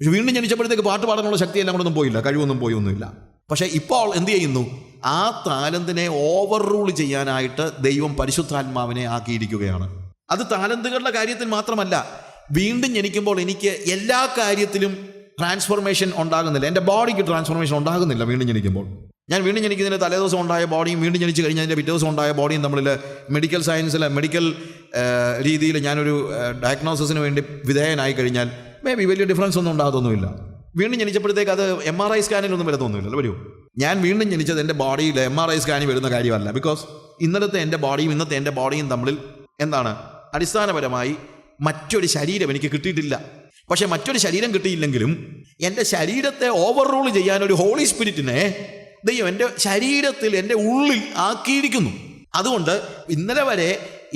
പക്ഷെ വീണ്ടും ജനിച്ചപ്പോഴത്തേക്ക് പാട്ട് പാടാനുള്ള ശക്തി എല്ലാം കൊണ്ടൊന്നും പോയില്ല, കഴിവൊന്നും പോയൊന്നുമില്ല. പക്ഷേ ഇപ്പോൾ എന്ത് ചെയ്യുന്നു? ആ താലന്തിനെ ഓവർ റൂൾ ചെയ്യാനായിട്ട് ദൈവം പരിശുദ്ധാത്മാവിനെ ആക്കിയിരിക്കുകയാണ്. അത് താലന്തുകളുടെ കാര്യത്തിൽ മാത്രമല്ല, വീണ്ടും ജനിക്കുമ്പോൾ എനിക്ക് എല്ലാ കാര്യത്തിലും ട്രാൻസ്ഫോർമേഷൻ ഉണ്ടാകുന്നില്ല. എൻ്റെ ബോഡിക്ക് ട്രാൻസ്ഫോർമേഷൻ ഉണ്ടാകുന്നില്ല വീണ്ടും ജനിക്കുമ്പോൾ. ഞാൻ വീണ്ടും ജനിക്കുന്നതിന് തലേദിവസം ഉണ്ടായ ബോഡിയും വീണ്ടും ജനിച്ച് കഴിഞ്ഞതിൻ്റെ പിറ്റേ ദിവസം ഉണ്ടായ ബോഡിയും തമ്മിൽ മെഡിക്കൽ സയൻസിൽ മെഡിക്കൽ രീതിയിൽ ഞാനൊരു ഡയഗ്നോസിസിന് വേണ്ടി വിധേയനായി കഴിഞ്ഞാൽ മേ ബി വലിയ ഡിഫറൻസ് ഒന്നും ഉണ്ടാകത്തൊന്നുമില്ല. വീണ്ടും ജനിച്ചപ്പോഴത്തേക്ക് അത് MRI സ്കാനിലൊന്നും വരുത്തൊന്നുമില്ല. വരൂ, ഞാൻ വീണ്ടും ജനിച്ചത് എൻ്റെ ബോഡിയിൽ MRI സ്കാനിൽ വരുന്ന കാര്യമല്ല. ബിക്കോസ് ഇന്നലത്തെ എൻ്റെ ബോഡിയും ഇന്നത്തെ എൻ്റെ ബോഡിയും തമ്മിൽ എന്താണ്? അടിസ്ഥാനപരമായി മറ്റൊരു ശരീരം എനിക്ക് കിട്ടിയിട്ടില്ല. പക്ഷെ മറ്റൊരു ശരീരം കിട്ടിയില്ലെങ്കിലും എൻ്റെ ശരീരത്തെ ഓവർ റൂൾ ചെയ്യാൻ ഒരു ഹോളി സ്പിരിറ്റിനെ ദൈവം എൻ്റെ ശരീരത്തിൽ, എൻ്റെ ഉള്ളിൽ ആക്കിയിരിക്കുന്നു. അതുകൊണ്ട് ഇന്നലെ വരെ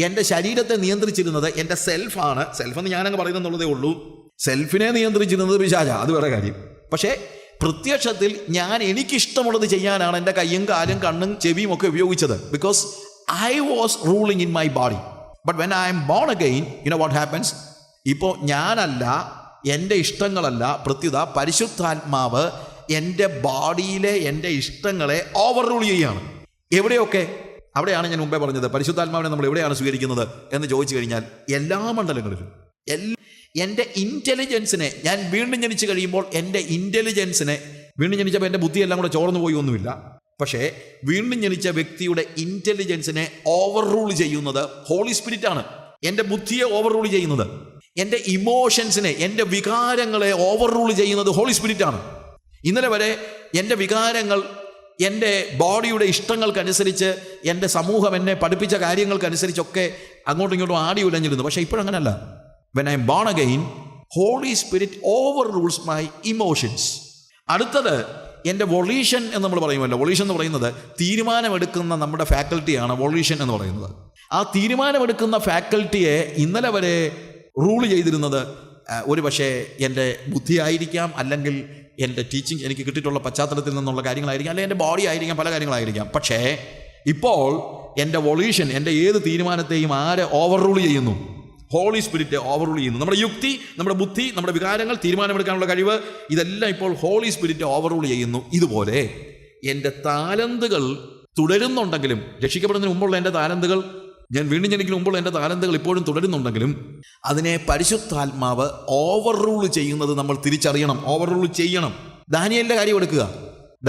എൻ്റെ ശരീരത്തെ നിയന്ത്രിച്ചിരുന്നത് എൻ്റെ സെൽഫാണ്. സെൽഫെന്ന് ഞാനങ്ങ് പറയുന്നതെന്നുള്ളതേ ഉള്ളൂ. സെൽഫിനെ നിയന്ത്രിച്ചിരുന്നത് പിശാചാ, അത് വേറെ കാര്യം. പക്ഷേ പ്രത്യക്ഷത്തിൽ ഞാൻ എനിക്കിഷ്ടമുള്ളത് ചെയ്യാനാണ് എൻ്റെ കയ്യും കാലും കണ്ണും ചെവിയും ഒക്കെ ഉപയോഗിച്ചത്. Because I was ruling in my body. But when I am born again, you know what happens? ഇപ്പോൾ ഞാനല്ല, എൻ്റെ ഇഷ്ടങ്ങളല്ല, പ്രത്യുത പരിശുദ്ധാത്മാവ് എൻ്റെ ബോഡിയിലെ എൻ്റെ ഇഷ്ടങ്ങളെ ഓവർ റൂൾ ചെയ്യുകയാണ്. എവിടെയൊക്കെ? അവിടെയാണ് ഞാൻ മുമ്പേ പറഞ്ഞത്, പരിശുദ്ധാത്മാവിനെ നമ്മൾ എവിടെയാണ് സ്വീകരിക്കുന്നത് എന്ന് ചോദിച്ചു കഴിഞ്ഞാൽ എല്ലാ മണ്ഡലങ്ങളിലും. എൻ്റെ ഇൻ്റലിജൻസിനെ, ഞാൻ വീണ്ടും ജനിച്ച് കഴിയുമ്പോൾ എൻ്റെ ഇൻ്റലിജൻസിനെ, വീണ്ടും ജനിച്ചപ്പോൾ എൻ്റെ ബുദ്ധിയെല്ലാം കൂടെ ചോർന്നു പോയി ഒന്നുമില്ല. പക്ഷേ വീണ്ടും ജനിച്ച വ്യക്തിയുടെ ഇൻ്റലിജൻസിനെ ഓവർ റൂൾ ചെയ്യുന്നത് ഹോളി സ്പിരിറ്റാണ്. എൻ്റെ ബുദ്ധിയെ ഓവർ റൂൾ ചെയ്യുന്നത്, എൻ്റെ ഇമോഷൻസിനെ, എൻ്റെ വികാരങ്ങളെ ഓവർ റൂൾ ചെയ്യുന്നത് ഹോളി സ്പിരിറ്റാണ്. ഇന്നലെ വരെ എൻ്റെ വികാരങ്ങൾ എൻ്റെ ബോഡിയുടെ ഇഷ്ടങ്ങൾക്കനുസരിച്ച്, എൻ്റെ സമൂഹം എന്നെ പഠിപ്പിച്ച കാര്യങ്ങൾക്കനുസരിച്ചൊക്കെ അങ്ങോട്ടും ഇങ്ങോട്ടും ആടി ഉലഞ്ഞിരുന്നു. പക്ഷേ ഇപ്പോഴങ്ങനല്ല. When I am born again, holy spirit over rules my emotions. അടുത്തത് എൻ്റെ വൊളീഷൻ എന്ന് നമ്മൾ പറയുമല്ലോ. വൊളീഷൻ എന്ന് പറയുന്നത് തീരുമാനമെടുക്കുന്ന നമ്മുടെ ഫാക്കൽറ്റിയാണ് വൊളീഷൻ എന്ന് പറയുന്നത്. ആ തീരുമാനമെടുക്കുന്ന ഫാക്കൽറ്റിയെ ഇന്നലെ വരെ റൂൾ ചെയ്തിരുന്നത് ഒരു പക്ഷേ എൻ്റെ ബുദ്ധിയായിരിക്കാം, അല്ലെങ്കിൽ എൻ്റെ ടീച്ചിങ് എനിക്ക് കിട്ടിയിട്ടുള്ള പശ്ചാത്തലത്തിൽ നിന്നുള്ള കാര്യങ്ങളായിരിക്കാം, അല്ലെങ്കിൽ എൻ്റെ ബോഡി ആയിരിക്കാം, പല കാര്യങ്ങളായിരിക്കാം. പക്ഷേ ഇപ്പോൾ എൻ്റെ വൊളീഷൻ, എൻ്റെ ഏത് തീരുമാനത്തെയും ആരെ ഓവർ റൂൾ ചെയ്യുന്നു? ഹോളി സ്പിരിറ്റ് ഓവർ റൂൾ ചെയ്യുന്നു. നമ്മുടെ യുക്തി, നമ്മുടെ ബുദ്ധി, നമ്മുടെ വികാരങ്ങൾ, തീരുമാനമെടുക്കാനുള്ള കഴിവ്, ഇതെല്ലാം ഇപ്പോൾ ഹോളി സ്പിരിറ്റ് ഓവർ റൂൾ ചെയ്യുന്നു. ഇതുപോലെ എൻ്റെ താലന്തുകൾ തുടരുന്നുണ്ടെങ്കിലും, രക്ഷിക്കപ്പെടുന്നതിന് മുമ്പുള്ള എൻ്റെ താലന്തുകൾ, ഞാൻ വീണ്ടും ജനിക്കുന്നതിന് മുമ്പുള്ള എൻ്റെ താലന്തുകൾ ഇപ്പോഴും തുടരുന്നുണ്ടെങ്കിലും അതിനെ പരിശുദ്ധാത്മാവ് ഓവർ റൂൾ ചെയ്യുന്നത് നമ്മൾ തിരിച്ചറിയണം, ഓവർ റൂൾ ചെയ്യണം. ദാനിയേലിൻ്റെ കാര്യം എടുക്കുക.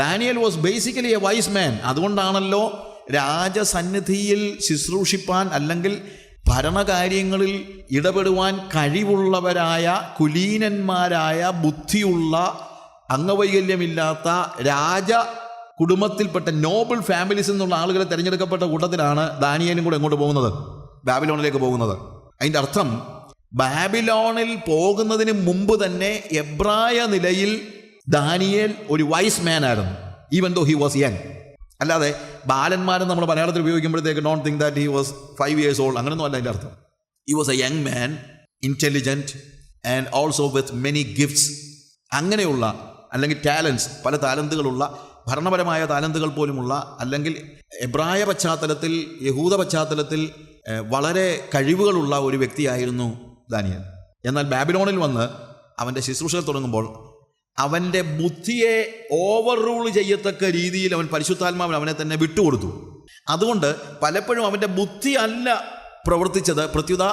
Daniel was basically A vice മാൻ. അതുകൊണ്ടാണല്ലോ രാജസന്നിധിയിൽ ശുശ്രൂഷിപ്പാൻ, അല്ലെങ്കിൽ ഭരണകാര്യങ്ങളിൽ ഇടപെടുവാൻ കഴിവുള്ളവരായ, കുലീനന്മാരായ, ബുദ്ധിയുള്ള, അംഗവൈകല്യമില്ലാത്ത രാജ കുടുംബത്തിൽപ്പെട്ട നോബിൾ ഫാമിലീസ് എന്നുള്ള ആളുകളെ തിരഞ്ഞെടുക്കപ്പെട്ട കൂട്ടത്തിലാണ് ദാനിയേലും കൂടെ എങ്ങോട്ട് പോകുന്നത്? ബാബിലോണിലേക്ക് പോകുന്നത്. അതിൻ്റെ അർത്ഥം ബാബിലോണിൽ പോകുന്നതിന് മുമ്പ് തന്നെ എബ്രായ നിലയിൽ ദാനിയേൽ ഒരു വൈസ് മാൻ ആയിരുന്നു, even though he was young. അല്ലാതെ ബാലന്മാരെന്ന് നമ്മൾ മലയാളത്തിൽ ഉപയോഗിക്കുമ്പോഴത്തേക്ക് don't think that he was 5 years old, അങ്ങനെയൊന്നും അല്ല അതിൻ്റെ അർത്ഥം. He was a young man, intelligent and also with many gifts. അങ്ങനെയുള്ള, അല്ലെങ്കിൽ ടാലൻസ്, പല താലന്തുകളുള്ള, ഭരണപരമായ താലന്തുകൾ പോലുമുള്ള, അല്ലെങ്കിൽ എബ്രായ പശ്ചാത്തലത്തിൽ, യഹൂദ പശ്ചാത്തലത്തിൽ വളരെ കഴിവുകളുള്ള ഒരു വ്യക്തിയായിരുന്നു ദാനിയേൽ. എന്നാൽ ബാബിലോണിൽ വന്ന് അവൻ്റെ ശുശ്രൂഷകൾ തുടങ്ങുമ്പോൾ അവൻ്റെ ബുദ്ധിയെ ഓവർ റൂൾ ചെയ്യത്തക്ക രീതിയിൽ അവൻ പരിശുദ്ധാത്മാവിന് അവനെ തന്നെ വിട്ടുകൊടുത്തു. അതുകൊണ്ട് പലപ്പോഴും അവൻ്റെ ബുദ്ധി അല്ല പ്രവർത്തിച്ചത്, പ്രത്യുത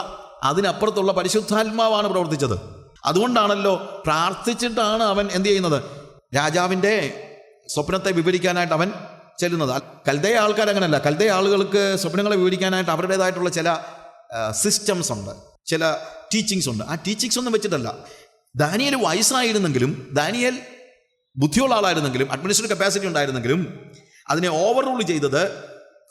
അതിനപ്പുറത്തുള്ള പരിശുദ്ധാത്മാവാണ് പ്രവർത്തിച്ചത്. അതുകൊണ്ടാണല്ലോ പ്രാർത്ഥിച്ചിട്ടാണ് അവൻ എന്ത് ചെയ്യുന്നത്? രാജാവിൻ്റെ സ്വപ്നത്തെ വിവരിക്കാനായിട്ട് അവൻ ചെല്ലുന്നത്. കൽദയ ആൾക്കാർ അങ്ങനെയല്ല. കൽദയ ആളുകൾക്ക് സ്വപ്നങ്ങളെ വിവരിക്കാനായിട്ട് അവരുടേതായിട്ടുള്ള ചില സിസ്റ്റംസ് ഉണ്ട്, ചില ടീച്ചിങ്സ് ഉണ്ട്. ആ ടീച്ചിങ്സ് ഒന്നും വെച്ചിട്ടല്ല. ദാനിയേൽ വയസ്സായിരുന്നെങ്കിലും, ദാനിയേൽ ബുദ്ധിയുള്ള ആളായിരുന്നെങ്കിലും, അഡ്മിനിസ്ട്രേറ്റീവ് കപ്പാസിറ്റി ഉണ്ടായിരുന്നെങ്കിലും, അതിനെ ഓവർ റൂൾ ചെയ്തത്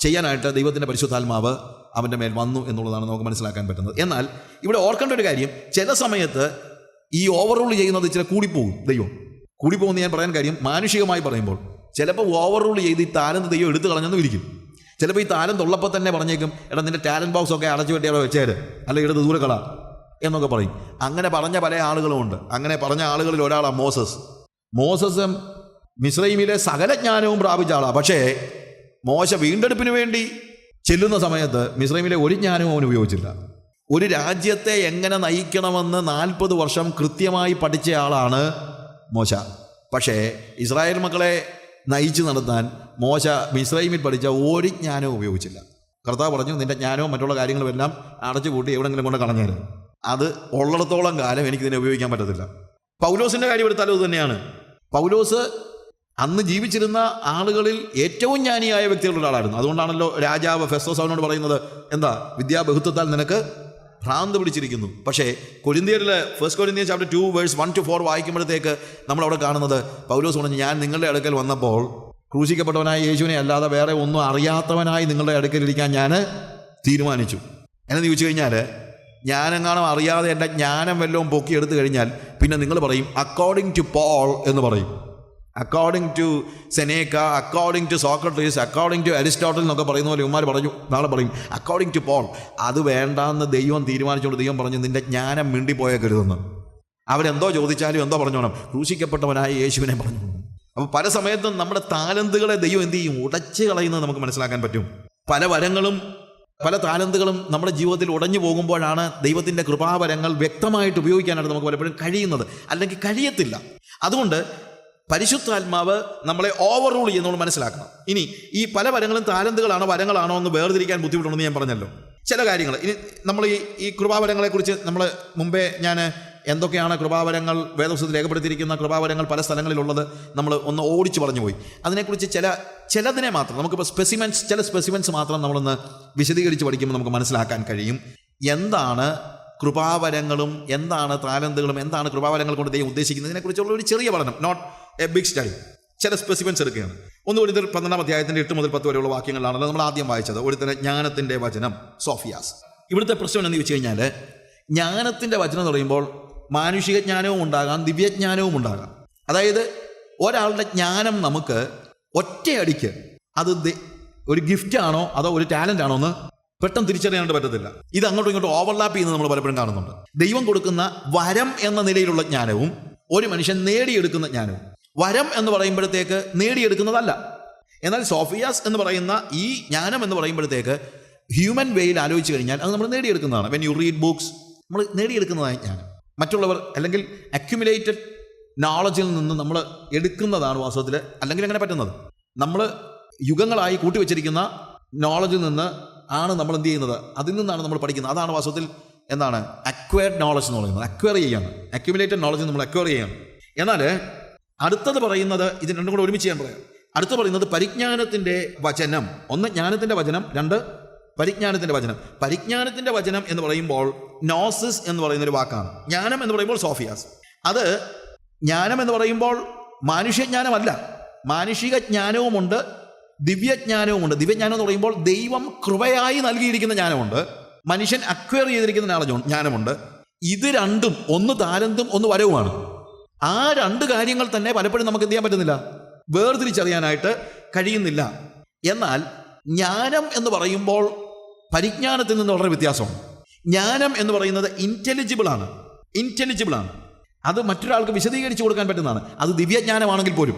ചെയ്യാനായിട്ട് ദൈവത്തിൻ്റെ പരിശുദ്ധാത്മാവ് അവൻ്റെ മേൽ വന്നു എന്നുള്ളതാണ് നമുക്ക് മനസ്സിലാക്കാൻ പറ്റുന്നത്. എന്നാൽ ഇവിടെ ഓർക്കേണ്ട ഒരു കാര്യം, ചില സമയത്ത് ഈ ഓവർ റൂൾ ചെയ്യുന്നത് ചില കൂടിപ്പോകും. ദൈവം കൂടിപ്പോകുന്ന ഞാൻ പറയാൻ കാര്യം, മാനുഷികമായി പറയുമ്പോൾ ചിലപ്പോൾ ഓവർ റൂൾ ചെയ്ത് ഈ താലന്ത് ദൈവം എടുത്തു കളഞ്ഞെന്നും ഇരിക്കും. ചിലപ്പോൾ ഈ താലന്ത് ഉള്ളപ്പോൾ തന്നെ പറഞ്ഞേക്കും, എടാ നിന്റെ ടാലൻറ്റ് ബോക്സ് ഒക്കെ അടച്ചു വെട്ടി അവിടെ വെച്ചേര്, അല്ലെങ്കിൽ എടുത്ത് ദൂരെ കളാ എന്നൊക്കെ പറയും. അങ്ങനെ പറഞ്ഞ പല ആളുകളുമുണ്ട്. അങ്ങനെ പറഞ്ഞ ആളുകളിൽ ഒരാളാണ് മോസസ്. മോസസ് മിസ്രൈമിലെ സകല ജ്ഞാനവും പ്രാപിച്ച ആളാണ്. പക്ഷേ മോശ വീണ്ടെടുപ്പിന് വേണ്ടി ചെല്ലുന്ന സമയത്ത് മിസ്രൈമിലെ ഒരു ജ്ഞാനവും അവൻ ഉപയോഗിച്ചില്ല. ഒരു രാജ്യത്തെ എങ്ങനെ നയിക്കണമെന്ന് 40 വർഷം കൃത്യമായി പഠിച്ച ആളാണ് മോശ. പക്ഷേ ഇസ്രായേൽ മക്കളെ നയിച്ചു നടത്താൻ മോശ മിസ്രൈമിൽ പഠിച്ച ഒരു ജ്ഞാനവും ഉപയോഗിച്ചില്ല. കർത്താവ് പറഞ്ഞു, നിന്റെ ജ്ഞാനവും മറ്റുള്ള കാര്യങ്ങളും എല്ലാം അടച്ചു കൂട്ടി എവിടെങ്കിലും കൊണ്ട് കളഞ്ഞേരും. അത് ഉള്ളിടത്തോളം കാലം എനിക്കിതിനെ ഉപയോഗിക്കാൻ പറ്റത്തില്ല. പൗലോസിൻ്റെ കാര്യം എടുത്താലും ഇത് തന്നെയാണ്. പൗലോസ് അന്ന് ജീവിച്ചിരുന്ന ആളുകളിൽ ഏറ്റവും ജ്ഞാനിയായ വ്യക്തികളുടെ ഒരാളായിരുന്നു. അതുകൊണ്ടാണല്ലോ രാജാവ് ഫെസ്തോസ് അവനോട് പറയുന്നത്, എന്താ വിദ്യാബഹുത്വത്താൽ നിനക്ക് ഭ്രാന്ത് പിടിച്ചിരിക്കുന്നു. പക്ഷേ കൊരിന്ത്യരിൽ 1 Corinthians chapter 2 verse 1-4 വായിക്കുമ്പോഴത്തേക്ക് നമ്മളവിടെ കാണുന്നത്, പൗലോസ് പറഞ്ഞു, ഞാൻ നിങ്ങളുടെ അടുക്കൽ വന്നപ്പോൾ ക്രൂശിക്കപ്പെട്ടവനായ യേശുവിനെ അല്ലാതെ വേറെ ഒന്നും അറിയാത്തവനായി നിങ്ങളുടെ അടുക്കലിരിക്കാൻ ഞാൻ തീരുമാനിച്ചു. എന്നു ചോദിച്ചു കഴിഞ്ഞാൽ, ഞാനെങ്ങാനും അറിയാതെ എൻ്റെ ജ്ഞാനം വല്ലതും പൊക്കിയെടുത്തു കഴിഞ്ഞാൽ പിന്നെ നിങ്ങൾ പറയും അക്കോർഡിംഗ് ടു പോൾ എന്ന് പറയും, according to Seneca, according to Socrates, according to Aristotle എന്നൊക്കെ പറയുന്ന പോലെ ഇവന്മാർ പറഞ്ഞു, നാളെ പറയും അക്കോർഡിംഗ് ടു പോൾ. അത് വേണ്ടാന്ന് ദൈവം തീരുമാനിച്ചുകൊണ്ട് ദൈവം പറഞ്ഞു, നിന്റെ ജ്ഞാനം മിണ്ടിപ്പോയേക്കരുതെന്ന്. അവരെന്തോ ചോദിച്ചാലും എന്തോ പറഞ്ഞോണം, ക്രൂശിക്കപ്പെട്ടവനായ യേശുവിനെ പറഞ്ഞു. അപ്പോൾ പല സമയത്തും നമ്മുടെ താലന്തുകളെ ദൈവം എന്ത് ചെയ്യും, ഉടച്ച് കളയുന്നത് നമുക്ക് മനസ്സിലാക്കാൻ പറ്റും. പല വരങ്ങളും പല താലന്തുകളും നമ്മുടെ ജീവിതത്തിൽ ഉടഞ്ഞു പോകുമ്പോഴാണ് ദൈവത്തിൻ്റെ കൃപാവരങ്ങൾ വ്യക്തമായിട്ട് ഉപയോഗിക്കാനായിട്ട് നമുക്ക് പലപ്പോഴും കഴിയുന്നത്, അല്ലെങ്കിൽ കഴിയത്തില്ല. അതുകൊണ്ട് പരിശുദ്ധാത്മാവ് നമ്മളെ ഓവർ റൂൾ ചെയ്യുന്നതുകൊണ്ട് മനസ്സിലാക്കണം. ഇനി ഈ പല വരങ്ങളും താലന്തുകളാണോ വരങ്ങളാണോ എന്ന് വേർതിരിക്കാൻ ബുദ്ധിമുട്ടുണ്ടെന്ന് ഞാൻ പറഞ്ഞല്ലോ. ചില കാര്യങ്ങൾ ഇനി നമ്മൾ ഈ കൃപാവരങ്ങളെക്കുറിച്ച് നമ്മൾ മുമ്പേ ഞാൻ എന്തൊക്കെയാണ് കൃപാവരങ്ങൾ വേദപുസ്തകത്തിൽ രേഖപ്പെടുത്തിയിരിക്കുന്ന കൃപാവരങ്ങൾ പല സ്ഥലങ്ങളിലുള്ളത് നമ്മൾ ഒന്ന് ഓടിച്ച് പറഞ്ഞു പോയി. അതിനെക്കുറിച്ച് ചിലതിനെ മാത്രം നമുക്കിപ്പോൾ ചില സ്പെസിമെൻസ് മാത്രം നമ്മളൊന്ന് വിശദീകരിച്ച് പഠിക്കുമ്പോൾ നമുക്ക് മനസ്സിലാക്കാൻ കഴിയും എന്താണ് കൃപാവരങ്ങളും എന്താണ് താലന്തുകളും എന്താണ് കൃപാവരങ്ങൾ കൊണ്ട് ദൈവം ഉദ്ദേശിക്കുന്നതിനെക്കുറിച്ചുള്ള ഒരു ചെറിയ പഠനം, നോട്ട് എ ബിഗ് സ്റ്റഡി. ചില സ്പെസിമെൻസ് എടുക്കുകയാണ്. 1 Corinthians 12 അധ്യായത്തിൻ്റെ 8 മുതൽ 10 വരെയുള്ള വാക്യങ്ങളാണല്ലോ നമ്മൾ ആദ്യം വായിച്ചത്. ഒരുത്തന്നെ ജ്ഞാനത്തിൻ്റെ വചനം സോഫിയാസ്. ഇവിടുത്തെ പ്രശ്നം എന്ന് വെച്ച് കഴിഞ്ഞാൽ, ജ്ഞാനത്തിൻ്റെ വചനം എന്ന് പറയുമ്പോൾ മാനുഷിക ജ്ഞാനവും ഉണ്ടാകാം, ദിവ്യജ്ഞാനവും ഉണ്ടാകാം. അതായത് ഒരാളുടെ ജ്ഞാനം നമുക്ക് ഒറ്റയടിക്ക് അത് ഒരു ഗിഫ്റ്റാണോ അതോ ഒരു ടാലൻ്റ് ആണോ എന്ന് പെട്ടെന്ന് തിരിച്ചറിയാനായിട്ട് പറ്റത്തില്ല. ഇത് അങ്ങോട്ടും ഇങ്ങോട്ടും ഓവർലാപ്പ് ചെയ്യുന്നത് നമ്മൾ പലപ്പോഴും കാണുന്നുണ്ട്. ദൈവം കൊടുക്കുന്ന വരം എന്ന നിലയിലുള്ള ജ്ഞാനവും ഒരു മനുഷ്യൻ നേടിയെടുക്കുന്ന ജ്ഞാനവും. വരം എന്ന് പറയുമ്പോഴത്തേക്ക് നേടിയെടുക്കുന്നതല്ല. എന്നാൽ സോഫിയാസ് എന്ന് പറയുന്ന ഈ ജ്ഞാനം എന്ന് പറയുമ്പോഴത്തേക്ക് ഹ്യൂമൻ വേയിൽ ആലോചിച്ച് കഴിഞ്ഞാൽ അത് നമ്മൾ നേടിയെടുക്കുന്നതാണ്. വെൻ യു റീഡ് ബുക്സ് നമ്മൾ നേടിയെടുക്കുന്നതായ ജ്ഞാനം. മറ്റുള്ളവർ അല്ലെങ്കിൽ അക്യുമുലേറ്റഡ് നോളജിൽ നിന്ന് നമ്മൾ എടുക്കുന്നതാണ് വാസ്തവത്തിൽ, അല്ലെങ്കിൽ അങ്ങനെ പറ്റുന്നത്. നമ്മൾ യുഗങ്ങളായി കൂട്ടിവെച്ചിരിക്കുന്ന നോളജിൽ നിന്ന് ആണ് നമ്മൾ എന്ത് ചെയ്യുന്നത്, അതിൽ നിന്നാണ് നമ്മൾ പഠിക്കുന്നത്. അതാണ് വാസ്തവത്തിൽ എന്താണ് അക്വയർഡ് നോളജ് എന്ന് പറയുന്നത്. അക്വയർ ചെയ്യാണ്, അക്യുമുലേറ്റഡ് നോളജ് നമ്മൾ അക്വയർ ചെയ്യാണ്. എന്നാൽ അടുത്തത് പറയുന്നത്, ഇത് രണ്ടും കൂടെ ഒരുമിച്ച് ചെയ്യാൻ പറയാം. അടുത്ത് പറയുന്നത് പരിജ്ഞാനത്തിൻ്റെ വചനം. ഒന്ന് ജ്ഞാനത്തിൻ്റെ വചനം, 2 പരിജ്ഞാനത്തിൻ്റെ വചനം. പരിജ്ഞാനത്തിൻ്റെ വചനം എന്ന് പറയുമ്പോൾ നോസിസ് എന്ന് പറയുന്നൊരു വാക്കാണ്. ജ്ഞാനം എന്ന് പറയുമ്പോൾ സോഫിയാസ്. അത് ജ്ഞാനം എന്ന് പറയുമ്പോൾ മാനുഷ്യജ്ഞാനമല്ല, മാനുഷിക ജ്ഞാനവുമുണ്ട്, ദിവ്യജ്ഞാനവുമുണ്ട്. ദിവ്യജ്ഞാനം എന്ന് പറയുമ്പോൾ ദൈവം കൃപയായി നൽകിയിരിക്കുന്ന ജ്ഞാനമുണ്ട്, മനുഷ്യൻ അക്വയർ ചെയ്തിരിക്കുന്ന ജ്ഞാനമുണ്ട്. ഇത് രണ്ടും, ഒന്ന് താലന്തും ഒന്ന് വരവുമാണ്. ആ 2 കാര്യങ്ങൾ തന്നെ പലപ്പോഴും നമുക്ക് എന്ത് ചെയ്യാൻ പറ്റുന്നില്ല, വേർതിരിച്ചറിയാനായിട്ട് കഴിയുന്നില്ല. എന്നാൽ ജ്ഞാനം എന്ന് പറയുമ്പോൾ പരിജ്ഞാനത്തിൽ നിന്ന് വളരെ വ്യത്യാസമാണ്. ജ്ഞാനം എന്ന് പറയുന്നത് ഇൻ്റലിജിബിൾ ആണ്. അത് മറ്റൊരാൾക്ക് വിശദീകരിച്ചു കൊടുക്കാൻ പറ്റുന്നതാണ്. അത് ദിവ്യജ്ഞാനമാണെങ്കിൽ പോലും,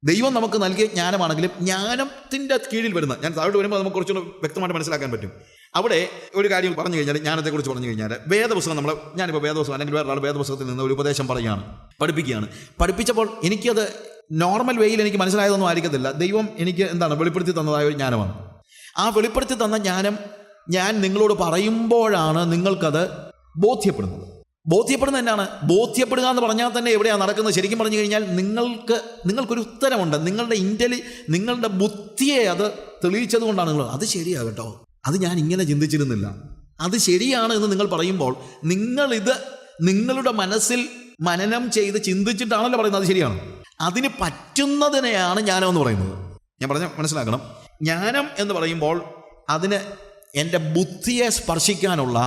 ദൈവം നമുക്ക് നൽകിയ ജ്ഞാനമാണെങ്കിലും ജ്ഞാനത്തിൻ്റെ കീഴിൽ വരുന്ന, ഞാൻ താഴോട്ട് വരുമ്പോൾ നമുക്ക് കുറച്ചുകൂടെ വ്യക്തമായിട്ട് മനസ്സിലാക്കാൻ പറ്റും. അവിടെ ഒരു കാര്യം പറഞ്ഞു കഴിഞ്ഞാൽ, ജ്ഞാനത്തെക്കുറിച്ച് പറഞ്ഞു കഴിഞ്ഞാൽ, വേദപുസ്തകം ഞാനിപ്പോൾ വേദപുസ്തകം അല്ലെങ്കിൽ വേറൊരാൾ വേദപുസ്തകത്തിൽ നിന്ന് ഒരു ഉപദേശം പറയുകയാണ്, പഠിപ്പിച്ചപ്പോൾ എനിക്കത് നോർമൽ വേയിൽ എനിക്ക് മനസ്സിലായതൊന്നും ആയിരിക്കത്തില്ല. ദൈവം എനിക്ക് വെളിപ്പെടുത്തി തന്നതായ ഒരു ജ്ഞാനമാണ്. ആ വെളിപ്പെടുത്തി തന്ന ജ്ഞാനം ഞാൻ നിങ്ങളോട് പറയുമ്പോഴാണ് നിങ്ങൾക്കത് ബോധ്യപ്പെടുന്നത്. ബോധ്യപ്പെടുന്നത് എന്നാണ്? ബോധ്യപ്പെടുക എന്ന് പറഞ്ഞാൽ തന്നെ എവിടെയാണ് നടക്കുന്നത്? ശരിക്കും പറഞ്ഞു കഴിഞ്ഞാൽ നിങ്ങൾക്കൊരു ഉത്തരമുണ്ട്. നിങ്ങളുടെ ബുദ്ധിയെ അത് തെളിയിച്ചത് കൊണ്ടാണ് നിങ്ങൾ അത് ശരിയാകട്ടോ, അത് ഞാൻ ഇങ്ങനെ ചിന്തിച്ചിരുന്നില്ല, അത് ശരിയാണ് എന്ന് നിങ്ങൾ പറയുമ്പോൾ നിങ്ങളിത് നിങ്ങളുടെ മനസ്സിൽ മനനം ചെയ്ത് ചിന്തിച്ചിട്ടാണല്ലോ പറയുന്നത് അത് ശരിയാണ്. അതിന് പറ്റുന്നതിനെയാണ് ജ്ഞാനം എന്ന് പറയുന്നത്. ഞാൻ മനസ്സിലാക്കണം. ജ്ഞാനം എന്ന് പറയുമ്പോൾ അതിന് എൻ്റെ ബുദ്ധിയെ സ്പർശിക്കാനുള്ള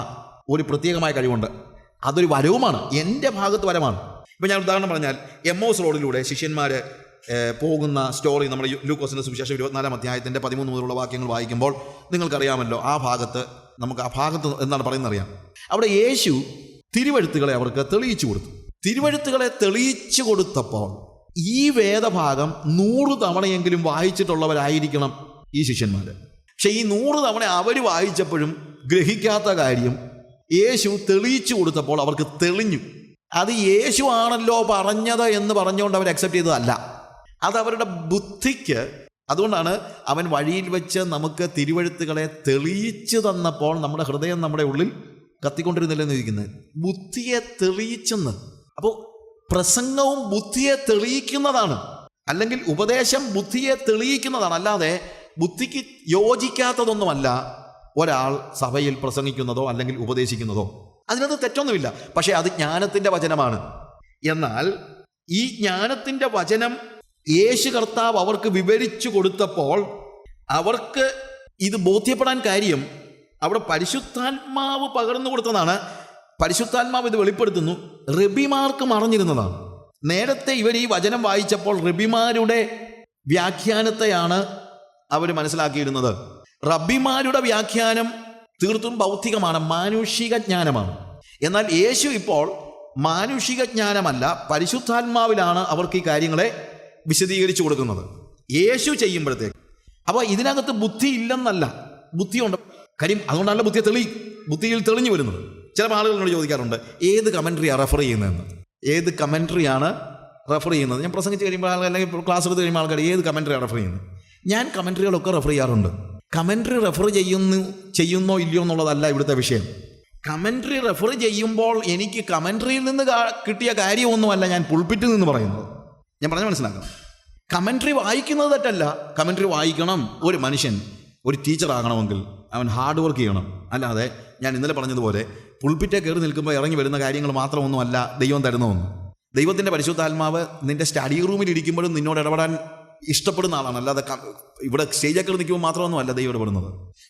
ഒരു പ്രത്യേകമായ കഴിവുണ്ട്. അതൊരു വരവുമാണ്, എൻ്റെ ഭാഗത്ത് വരമാണ്. ഇപ്പം ഞാൻ ഉദാഹരണം പറഞ്ഞാൽ, എമ്മോസ് റോഡിലൂടെ ശിഷ്യന്മാർ പോകുന്ന സ്റ്റോറി നമ്മൾ ലൂക്കോസിൻ്റെ സുവിശേഷം 24 അധ്യായത്തിൻ്റെ 13 മുതലുള്ള വാക്യങ്ങൾ വായിക്കുമ്പോൾ നിങ്ങൾക്കറിയാമല്ലോ, ആ ഭാഗത്ത് എന്താണ് പറയുന്നത് അറിയാം. അവിടെ യേശു തിരുവെഴുത്തുകളെ അവർക്ക് തെളിയിച്ചു കൊടുത്തു. തിരുവെഴുത്തുകളെ തെളിയിച്ചു കൊടുത്തപ്പോൾ ഈ വേദഭാഗം 100 തവണയെങ്കിലും വായിച്ചിട്ടുള്ളവരായിരിക്കണം ഈ ശിഷ്യന്മാർ. പക്ഷെ ഈ 100 തവണ അവർ വായിച്ചപ്പോഴും ഗ്രഹിക്കാത്ത കാര്യം യേശു തെളിയിച്ചു കൊടുത്തപ്പോൾ അവർക്ക് തെളിഞ്ഞു. അത് യേശു ആണല്ലോ പറഞ്ഞത് എന്ന് പറഞ്ഞുകൊണ്ട് അവർ അക്സെപ്റ്റ് ചെയ്തതല്ല, അത് അവരുടെ ബുദ്ധിക്ക്. അതുകൊണ്ടാണ് അവൻ വഴിയിൽ വെച്ച് നമുക്ക് തിരുവഴുത്തുകളെ തെളിയിച്ചു തന്നപ്പോൾ നമ്മുടെ ഹൃദയം നമ്മുടെ ഉള്ളിൽ കത്തിക്കൊണ്ടിരുന്നില്ലെന്ന് ചോദിക്കുന്നത്. ബുദ്ധിയെ തെളിയിച്ചെന്ന്. അപ്പോൾ പ്രസംഗവും ബുദ്ധിയെ തെളിയിക്കുന്നതാണ്, അല്ലെങ്കിൽ ഉപദേശം ബുദ്ധിയെ തെളിയിക്കുന്നതാണ്. അല്ലാതെ ബുദ്ധിക്ക് യോജിക്കാത്തതൊന്നുമല്ല ഒരാൾ സഭയിൽ പ്രസംഗിക്കുന്നതോ അല്ലെങ്കിൽ ഉപദേശിക്കുന്നതോ. അതിനകത്ത് തെറ്റൊന്നുമില്ല. പക്ഷേ അത് ജ്ഞാനത്തിൻ്റെ വചനമാണ്. എന്നാൽ ഈ ജ്ഞാനത്തിൻ്റെ വചനം യേശു കർത്താവ് അവർക്ക് വിവരിച്ചു കൊടുത്തപ്പോൾ അവർക്ക് ഇത് ബോധ്യപ്പെടാൻ കാര്യം അവിടെ പരിശുദ്ധാത്മാവ് പകർന്നു കൊടുത്തതാണ്. പരിശുദ്ധാത്മാവ് ഇത് വെളിപ്പെടുത്തുന്നു. റബിമാർക്ക് മറഞ്ഞിരുന്നതാണ്. നേരത്തെ ഇവർ ഈ വചനം വായിച്ചപ്പോൾ റബിമാരുടെ വ്യാഖ്യാനത്തെയാണ് അവർ മനസ്സിലാക്കിയിരുന്നത്. റബിമാരുടെ വ്യാഖ്യാനം തീർത്തും ഭൗതികമാണ്, മാനുഷിക ജ്ഞാനമാണ്. എന്നാൽ യേശു ഇപ്പോൾ മാനുഷിക ജ്ഞാനമല്ല, പരിശുദ്ധാത്മാവിലാണ് അവർക്ക് ഈ കാര്യങ്ങളെ വിശദീകരിച്ചു കൊടുക്കുന്നത് യേശു ചെയ്യുമ്പോഴത്തേക്ക്. അപ്പോൾ ഇതിനകത്ത് ബുദ്ധി ഇല്ലെന്നല്ല, ബുദ്ധിയുണ്ട്. കാര്യം അതുകൊണ്ടല്ല ബുദ്ധിയിൽ തെളിഞ്ഞു വരുന്നത്. ചില ആളുകളോട് ചോദിക്കാറുണ്ട്, ഏത് കമൻട്രിയാണ് റെഫർ ചെയ്യുന്നതെന്ന്. ഏത് കമൻട്രിയാണ് റെഫർ ചെയ്യുന്നത്? ഞാൻ പ്രസംഗിച്ച് കഴിയുമ്പോൾ ആൾക്കാർ, അല്ലെങ്കിൽ ക്ലാസ് എടുത്ത് കഴിയുമ്പോൾ ആൾക്കാർ ഏത് കമൻട്രിയാണ് റെഫർ ചെയ്യുന്നത്? ഞാൻ കമൻട്രികളൊക്കെ റെഫർ ചെയ്യാറുണ്ട്. കമൻട്രി റെഫർ ചെയ്യുന്നോ ഇല്ലയോ എന്നുള്ളതല്ല ഇവിടുത്തെ വിഷയം. കമൻട്രി റെഫർ ചെയ്യുമ്പോൾ എനിക്ക് കമൻട്രിയിൽ നിന്ന് കിട്ടിയ കാര്യമൊന്നുമല്ല ഞാൻ പുൾപിറ്റിൽ നിന്ന് പറയുന്നത്. ഞാൻ പറഞ്ഞ് മനസ്സിലാക്കണം. കമൻട്രി വായിക്കുന്നത് തെറ്റല്ല. കമൻട്രി വായിക്കണം. ഒരു മനുഷ്യൻ ഒരു ടീച്ചറാകണമെങ്കിൽ അവൻ ഹാർഡ് വർക്ക് ചെയ്യണം. അല്ലാതെ ഞാൻ ഇന്നലെ പറഞ്ഞതുപോലെ പുൾപിറ്റെ കയറി നിൽക്കുമ്പോൾ ഇറങ്ങി വരുന്ന കാര്യങ്ങൾ മാത്രമൊന്നുമല്ല ദൈവം തരുന്നതൊന്നും. ദൈവത്തിൻ്റെ പരിശുദ്ധാത്മാവ് നിൻ്റെ സ്റ്റഡി റൂമിൽ ഇരിക്കുമ്പോഴും നിന്നോട് ഇടപെടാൻ ഇഷ്ടപ്പെടുന്ന ആളാണ്. അല്ലാതെ ഇവിടെ സ്റ്റേജിൽ കയറി നിൽക്കുമ്പോൾ മാത്രമൊന്നുമല്ല ദൈവം ഇടപെടുന്നത്.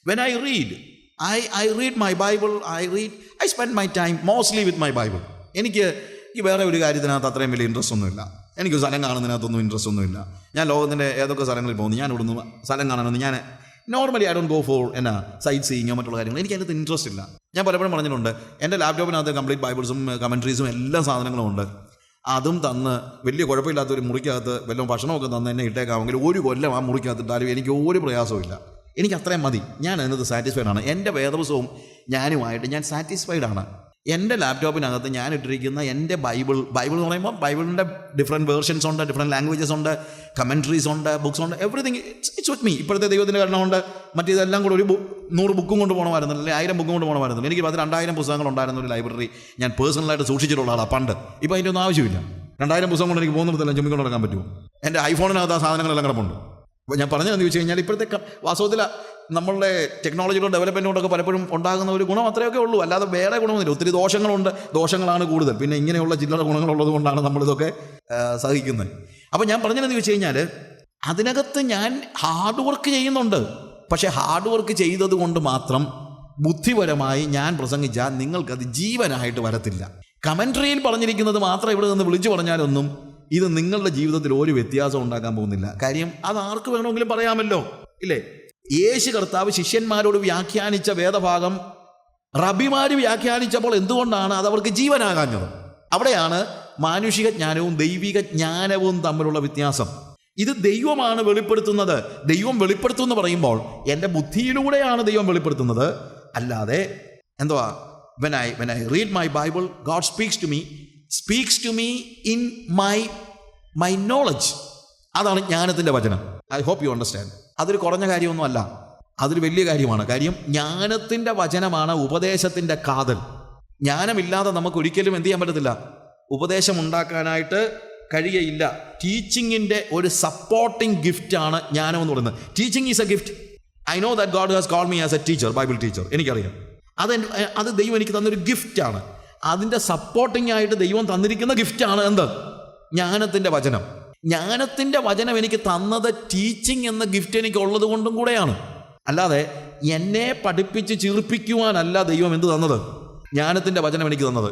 When I read my Bible, I spend my time mostly with my Bible. എനിക്ക് വേറെ ഒരു കാര്യത്തിനകത്ത് അത്രയും വലിയ ഇൻട്രസ്റ്റ് ഒന്നുമില്ല. എനിക്ക് സ്ഥലം കാണുന്നതിനകത്തൊന്നും ഇൻട്രസ്റ്റ് ഒന്നുമില്ല. ഞാൻ ലോകത്തിൻ്റെ ഏതൊക്കെ സ്ഥലങ്ങളിൽ പോകുന്നു, ഞാൻ ഇവിടുന്ന് സ്ഥലം കാണണമെന്ന് ഞാൻ normally I don't go for sight സീയിങ്ങോ മറ്റുള്ള കാര്യങ്ങൾ. എനിക്ക് അതിനകത്ത് ഇൻട്രസ്റ്റ് ഇല്ല. ഞാൻ പലപ്പോഴും പറഞ്ഞിട്ടുണ്ട്, എൻ്റെ ലാപ്ടോപ്പിനകത്ത് കംപ്ലീറ്റ് ബൈബിൾസും കമൻട്രീസും എല്ലാ സാധനങ്ങളും ഉണ്ട്. അതും തന്ന് വലിയ കുഴപ്പമില്ലാത്തൊരു മുറിക്കകത്ത് വല്ലതും ഭക്ഷണമൊക്കെ തന്ന് എന്നെ ഇട്ടേക്കാമെങ്കിൽ ഒരു കൊല്ലം ആ മുറിക്കകത്തിട്ടാലും എനിക്ക് ഒരു പ്രയാസവും ഇല്ല. എനിക്ക് അത്രയും മതി. ഞാൻ അതിനകത്ത് സാറ്റിസ്ഫൈഡ് ആണ്. എൻ്റെ വേദപുസ്തകവും ഞാനുമായിട്ട് ഞാൻ സാറ്റിസ്ഫൈഡ് ആണ്. എൻ്റെ ലാപ്ടോപ്പിനകത്ത് ഞാൻ ഇട്ടിരിക്കുന്ന എൻ്റെ ബൈബിൾ എന്ന് പറയുമ്പോൾ ബൈബിളിൻ്റെ ഡിഫറെൻറ്റ് വേർഷൻസ് ഉണ്ട്, ഡിഫറെൻറ്റ് ലാംഗ്വേജസ് ഉണ്ട്, കമൻട്രീസ് ഉണ്ട്, ബുക്സ് ഉണ്ട്, എവറിത്തിങ് ഇറ്റ്സ് വിത്ത് മീ. ഇപ്പോഴത്തെ ദൈവത്തിൻ്റെ കാരണം കൊണ്ട് മറ്റേതെല്ലാം കൂടെ ഒരു 100 ബുക്കും കൊണ്ട് പോകണമായിരുന്നു, അല്ലെങ്കിൽ 1000 ബുക്കും കൊണ്ട് പോകണമായിരുന്നു. എനിക്ക് 2000 പുസ്തകങ്ങൾ ഉണ്ടായിരുന്ന ഒരു ലൈബ്രറി ഞാൻ പേഴ്സണലായിട്ട് സൂക്ഷിച്ചിട്ടുള്ള ആളാണ് പണ്ട്. ഇപ്പോൾ അതിൻ്റെ ഒന്നും ആവശ്യമില്ല. 2000 പുസ്തകം കൊണ്ട് എനിക്ക് പോകുന്നിടത്തെല്ലാം ചുമ്മിക്കൊണ്ട് നടക്കാൻ പറ്റുമോ? എൻ്റെ ഐഫോണിനകത്ത് ആ സാധനങ്ങളെല്ലാം കിടപ്പുണ്ട്. അപ്പോൾ ഞാൻ പറഞ്ഞതെന്ന് ചോദിച്ചു കഴിഞ്ഞാൽ ഇപ്പോഴത്തെ വാസ്തവത്തിൽ നമ്മളുടെ ടെക്നോളജിയുടെ ഡെവലപ്മെൻറ്റോടൊക്കെ പലപ്പോഴും ഉണ്ടാകുന്ന ഒരു ഗുണം അത്രയൊക്കെ ഉള്ളൂ. അല്ലാതെ വേറെ ഗുണമൊന്നുമില്ല. ഒത്തിരി ദോഷങ്ങളാണ് കൂടുതൽ. പിന്നെ ഇങ്ങനെയുള്ള ചില്ലറ ഗുണങ്ങളുള്ളത് കൊണ്ടാണ് നമ്മളിതൊക്കെ സഹിക്കുന്നത്. അപ്പോൾ ഞാൻ പറഞ്ഞതെന്ന് ചോദിച്ചു കഴിഞ്ഞാൽ അതിനകത്ത് ഞാൻ ഹാർഡ് വർക്ക് ചെയ്യുന്നുണ്ട്. പക്ഷേ ഹാർഡ് വർക്ക് ചെയ്തത് കൊണ്ട് മാത്രം ബുദ്ധിപരമായി ഞാൻ പ്രസംഗിച്ചാൽ നിങ്ങൾക്കത് ജീവനായിട്ട് വരത്തില്ല. കമൻട്രിയിൽ പറഞ്ഞിരിക്കുന്നത് മാത്രം ഇവിടെ നിന്ന് വിളിച്ചു പറഞ്ഞാലൊന്നും ഇത് നിങ്ങളുടെ ജീവിതത്തിൽ ഒരു വ്യത്യാസം ഉണ്ടാക്കാൻ പോകുന്നില്ല. കാര്യം അത് ആർക്ക് വേണമെങ്കിലും പറയാമല്ലോ, ഇല്ലേ? യേശു കർത്താവ് ശിഷ്യന്മാരോട് വ്യാഖ്യാനിച്ച വേദഭാഗം റബിമാർ വ്യാഖ്യാനിച്ചപ്പോൾ എന്തുകൊണ്ടാണ് അത് അവർക്ക് ജീവനാകാഞ്ഞത്? അവിടെയാണ് മാനുഷിക ജ്ഞാനവും ദൈവിക ജ്ഞാനവും തമ്മിലുള്ള വ്യത്യാസം. ഇത് ദൈവമാണ് വെളിപ്പെടുത്തുന്നത്. ദൈവം വെളിപ്പെടുത്തുമെന്ന് പറയുമ്പോൾ എൻ്റെ ബുദ്ധിയിലൂടെയാണ് ദൈവം വെളിപ്പെടുത്തുന്നത്. അല്ലാതെ എന്തുവാ, when I read my Bible, God speaks to me in my knowledge. അതാണ് ജ്ഞാനത്തിൻ്റെ വചനം. I hope you understand. അതൊരു കുറഞ്ഞ കാര്യമൊന്നുമല്ല, അതൊരു വലിയ കാര്യമാണ്. കാര്യം ജ്ഞാനത്തിൻ്റെ വചനമാണ് ഉപദേശത്തിൻ്റെ കാതൽ. ജ്ഞാനമില്ലാതെ നമുക്ക് ഒരിക്കലും എന്ത് ചെയ്യാൻ പറ്റത്തില്ല, ഉപദേശം ഉണ്ടാക്കാനായിട്ട് കഴിയയില്ല. ടീച്ചിങ്ങിൻ്റെ ഒരു സപ്പോർട്ടിംഗ് ഗിഫ്റ്റാണ് ജ്ഞാനം എന്ന് പറയുന്നത്. Teaching is a gift. I know that God has called me as a teacher, Bible teacher. എനിക്കറിയാം അത് ദൈവം എനിക്ക് തന്നൊരു ഗിഫ്റ്റാണ്. അതിൻ്റെ സപ്പോർട്ടിംഗ് ആയിട്ട് ദൈവം തന്നിരിക്കുന്ന ഗിഫ്റ്റാണ് എന്ത്? ജ്ഞാനത്തിൻ്റെ വചനം. ജ്ഞാനത്തിൻ്റെ വചനം എനിക്ക് തന്നത് ടീച്ചിങ് എന്ന ഗിഫ്റ്റ് എനിക്ക് ഉള്ളത് കൊണ്ടും കൂടെയാണ്. അല്ലാതെ എന്നെ പഠിപ്പിച്ച് ചിർപ്പിക്കുവാനല്ല ദൈവം എന്ത് തന്നത്, ജ്ഞാനത്തിൻ്റെ വചനം എനിക്ക് തന്നത്.